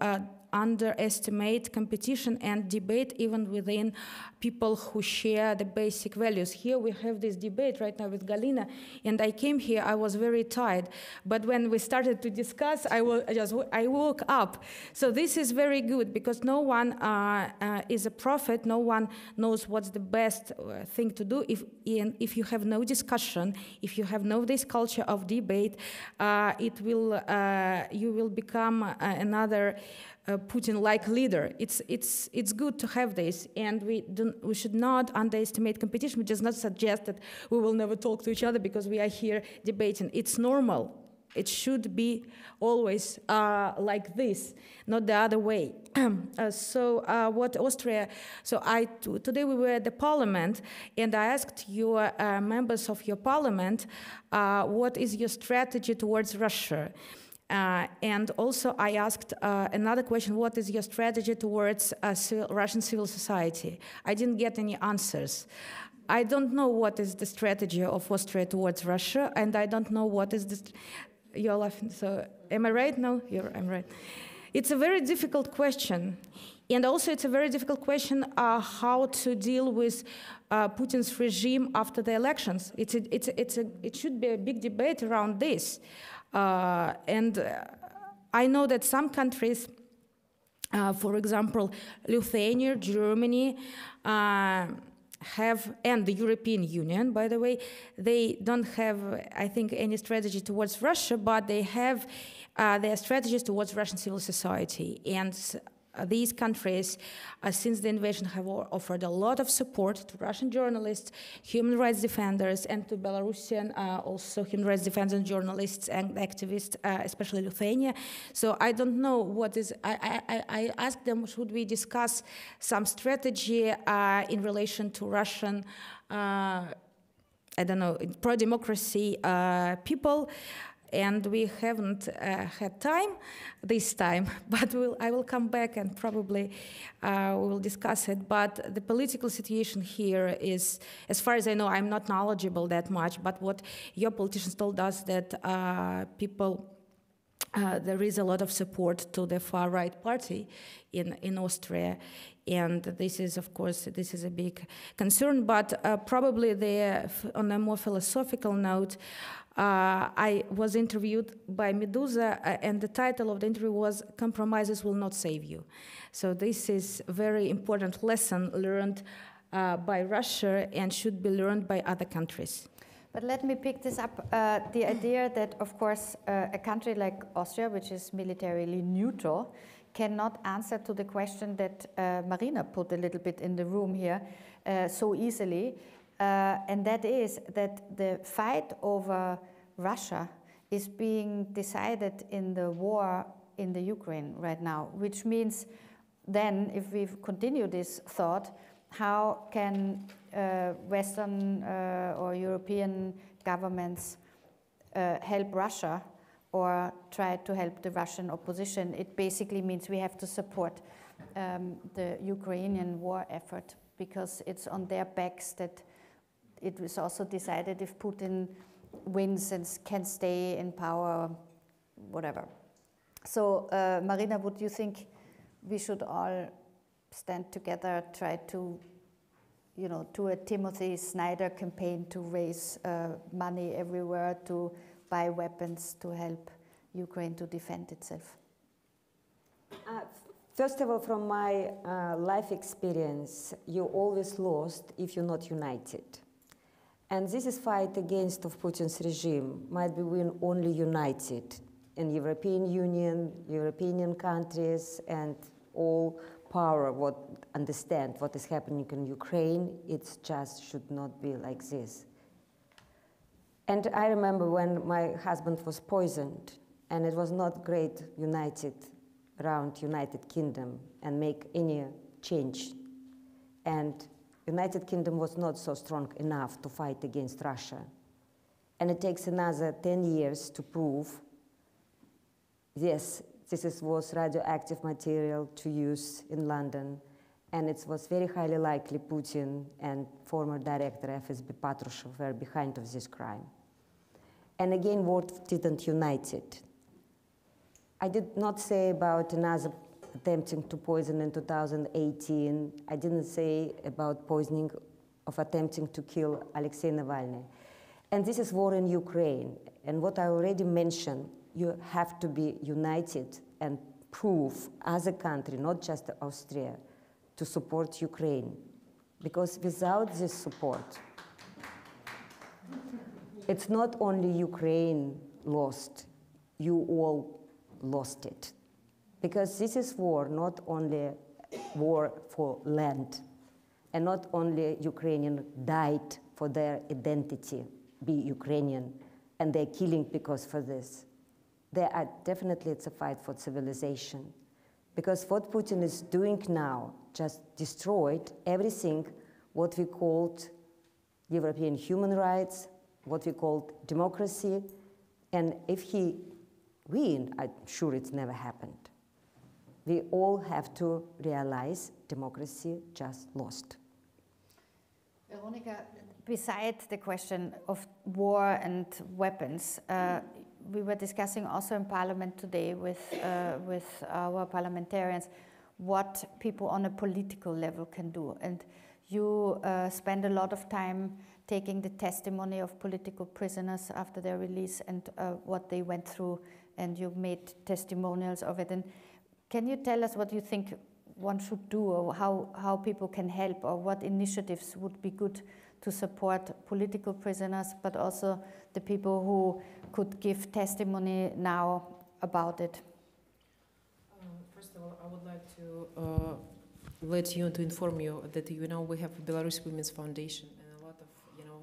underestimate competition and debate even within people who share the basic values. Here we have this debate right now with Galina, and I came here, I was very tired, but when we started to discuss, I woke up. So this is very good, because no one is a prophet, no one knows what's the best thing to do. If you have no discussion, if you have no this culture of debate, you will become another Putin-like leader. It's good to have this, and we should not underestimate competition. We does not suggest that we will never talk to each other because we are here debating. It's normal. It should be always like this, not the other way. What Austria? Today we were at the parliament, and I asked your members of your parliament, what is your strategy towards Russia? And also I asked another question, what is your strategy towards Russian civil society? I didn't get any answers. I don't know what is the strategy of Austria towards Russia, and I don't know what is the... You're laughing, so am I right? No, I'm right. It's a very difficult question. And also it's a very difficult question how to deal with Putin's regime after the elections. It should be a big debate around this. And I know that some countries, for example, Lithuania, Germany, have, and the European Union, by the way, they don't have, I think, any strategy towards Russia, but they have their strategies towards Russian civil society. And these countries, since the invasion, have offered a lot of support to Russian journalists, human rights defenders, and to Belarusian also human rights defenders, journalists, and activists, especially Lithuania. So I don't know what is. I asked them, should we discuss some strategy in relation to Russian, I don't know, pro-democracy people. And we haven't had time this time, but I will come back and probably we will discuss it. But the political situation here is, as far as I know, I'm not knowledgeable that much, but what your politicians told us that there is a lot of support to the far-right party in Austria. And this is, of course, this is a big concern, but probably on a more philosophical note, I was interviewed by Medusa, and the title of the interview was "Compromises Will Not Save You." So this is a very important lesson learned by Russia and should be learned by other countries. But let me pick this up, the idea that, of course, a country like Austria, which is militarily neutral, cannot answer to the question that Marina put a little bit in the room here so easily. And that is that the fight over Russia is being decided in the war in the Ukraine right now, which means then, if we continue this thought, how can Western or European governments help Russia or try to help the Russian opposition? It basically means we have to support the Ukrainian war effort, because it's on their backs that it was also decided if Putin wins and can stay in power, whatever. So, Marina, would you think we should all stand together, try to, do a Timothy Snyder campaign to raise money everywhere, to buy weapons to help Ukraine to defend itself. First of all, from my life experience, you always lost if you're not united. And this is fight against of Putin's regime might be win only united in European Union, European countries, and all power what understand what is happening in Ukraine. It just should not be like this. And I remember when my husband was poisoned, and it was not great united around United Kingdom and make any change. And United Kingdom was not so strong enough to fight against Russia. And it takes another 10 years to prove, yes, was radioactive material to use in London, and it was very highly likely Putin and former director FSB Patrushev were behind of this crime. And again, world didn't unite it. I did not say about another attempting to poison in 2018. I didn't say about poisoning of attempting to kill Alexei Navalny. And this is war in Ukraine. And what I already mentioned, you have to be united and prove as a country, not just Austria, to support Ukraine. Because without this support, it's not only Ukraine lost, you all lost it. Because this is war, not only war for land, and not only Ukrainian died for their identity, be Ukrainian, and they're killing because for this. Definitely it's a fight for civilization. Because what Putin is doing now just destroyed everything what we called European human rights, what we called democracy, and if he win, I'm sure it's never happened. We all have to realize democracy just lost. Veronica, besides the question of war and weapons, we were discussing also in Parliament today with our parliamentarians what people on a political level can do. And you spend a lot of time taking the testimony of political prisoners after their release and what they went through, and you made testimonials of it. And can you tell us what you think one should do, or how people can help, or what initiatives would be good to support political prisoners, but also the people who could give testimony now about it? First of all, I would like to let you to inform you that we have Belarus Women's Foundation, and a lot of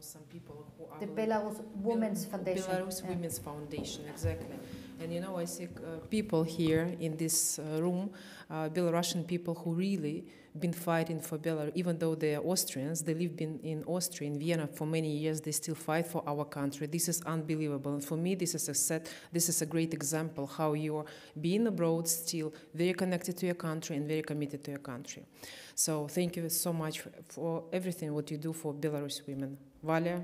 some people who are the Belarus Women's Foundation. Belarus Women's Foundation, exactly. And I see people here in this room, Belarusian people who really been fighting for Belarus, even though they are Austrians, they live in Austria, in Vienna for many years, they still fight for our country. This is unbelievable. And for me, this is a great example how you're being abroad still very connected to your country and very committed to your country. So thank you so much for everything what you do for Belarus women. Valia,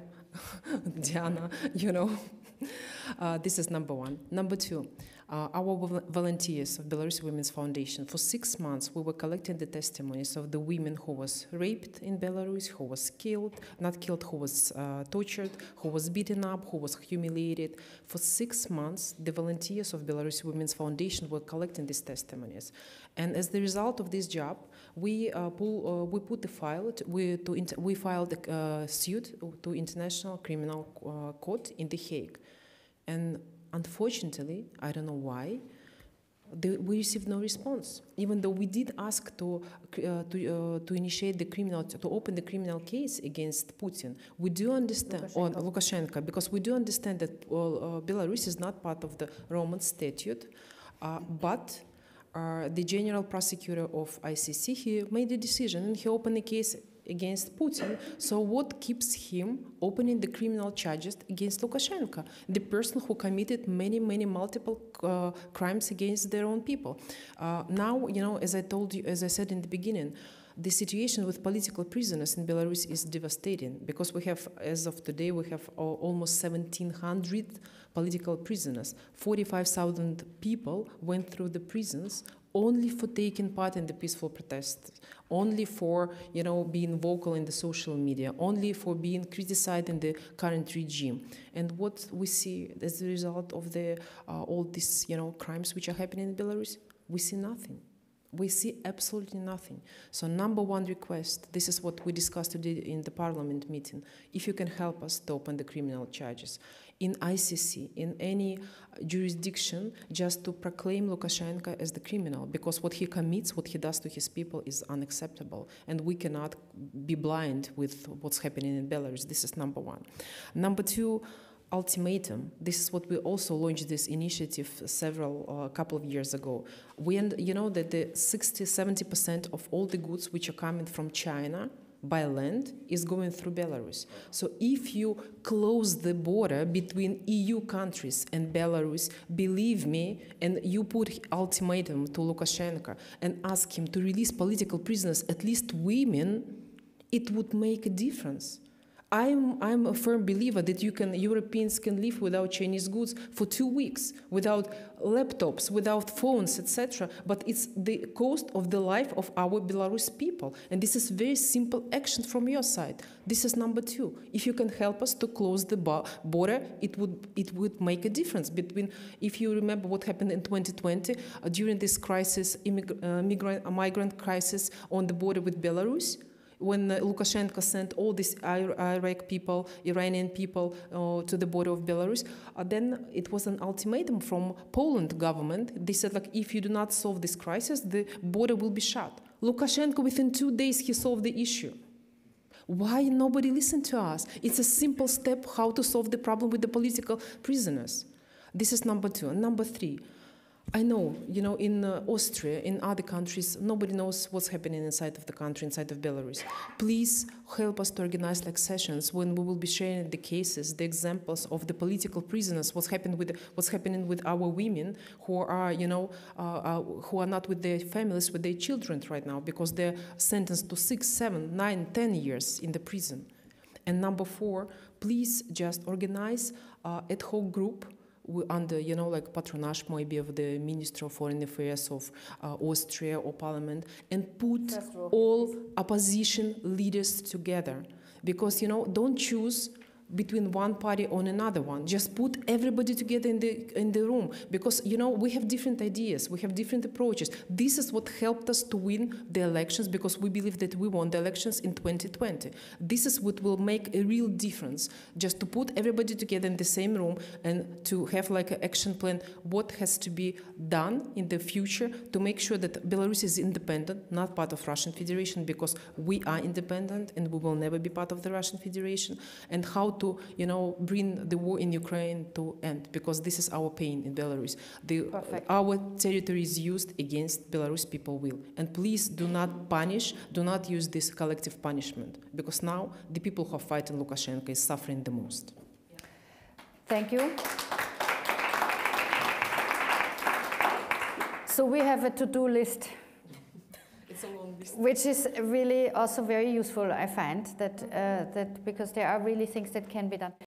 Diana, this is number one. Number two, our volunteers of Belarus Women's Foundation, for 6 months we were collecting the testimonies of the women who was raped in Belarus, who was who was tortured, who was beaten up, who was humiliated. For 6 months, the volunteers of Belarus Women's Foundation were collecting these testimonies. And as the result of this job, we filed a suit to International Criminal Court in The Hague. And unfortunately, I don't know why, we received no response. Even though we did ask to initiate to open the criminal case against Putin, we do understand, or Lukashenko, because we do understand that Belarus is not part of the Roman Statute, but the general prosecutor of ICC, he made a decision and he opened a case against Putin. So what keeps him opening the criminal charges against Lukashenko, the person who committed many multiple crimes against their own people? Now, as I said in the beginning, the situation with political prisoners in Belarus is devastating, because we have, as of today, we have almost 1,700 political prisoners. 45,000 people went through the prisons only for taking part in the peaceful protests, only for, you know, being vocal in the social media, only for being criticized in the current regime. And what we see as a result of the all these, you know, crimes which are happening in Belarus, we see nothing. We see absolutely nothing. So number one request, this is what we discussed today in the parliament meeting, if you can help us to open the criminal charges. In ICC, in any jurisdiction, just to proclaim Lukashenko as the criminal, because what he commits, what he does to his people is unacceptable, and we cannot be blind with what's happening in Belarus. This is number one. Number two, ultimatum. This is what we also launched this initiative couple of years ago. You know that the 60-70% of all the goods which are coming from China by land is going through Belarus. So if you close the border between EU countries and Belarus, believe me, and you put ultimatum to Lukashenko and ask him to release political prisoners, at least women, it would make a difference. I'm a firm believer that Europeans can live without Chinese goods for 2 weeks, without laptops, without phones, etc. But it's the cost of the life of our Belarus people. And this is very simple action from your side. This is number two. If you can help us to close the border, it would make a difference between, if you remember what happened in 2020, during this crisis, migrant crisis on the border with Belarus, when Lukashenko sent all these Iranian people to the border of Belarus, then it was an ultimatum from Poland government. They said, like, if you do not solve this crisis, the border will be shut. Lukashenko, within 2 days, he solved the issue. Why nobody listened to us? It's a simple step how to solve the problem with the political prisoners. This is number two. And number three, I know, you know, in Austria, in other countries, nobody knows what's happening inside of the country, inside of Belarus. Please help us to organize like sessions when we will be sharing the cases, the examples of the political prisoners, what's happening with our women who are, you know, who are not with their families, with their children right now, because they're sentenced to 6, 7, 9, 10 years in the prison. And number four, please just organize ad hoc group under, you know, like patronage maybe of the Ministry of Foreign Affairs of Austria or Parliament, and put all opposition leaders together. Because, you know, don't choose between one party or another one. Just put everybody together in the room, because, you know, we have different ideas, we have different approaches. This is what helped us to win the elections, because we believe that we won the elections in 2020. This is what will make a real difference, just to put everybody together in the same room and to have like an action plan, what has to be done in the future to make sure that Belarus is independent, not part of Russian Federation, because we are independent and we will never be part of the Russian Federation, and how to, you know, bring the war in Ukraine to end, because this is our pain in Belarus. Our territory is used against Belarus people will. And please do not punish, do not use this collective punishment, because now the people who are fighting Lukashenko is suffering the most. Thank you. So we have a to-do list. It's a long list. Which is really also very useful, I find, that because there are really things that can be done.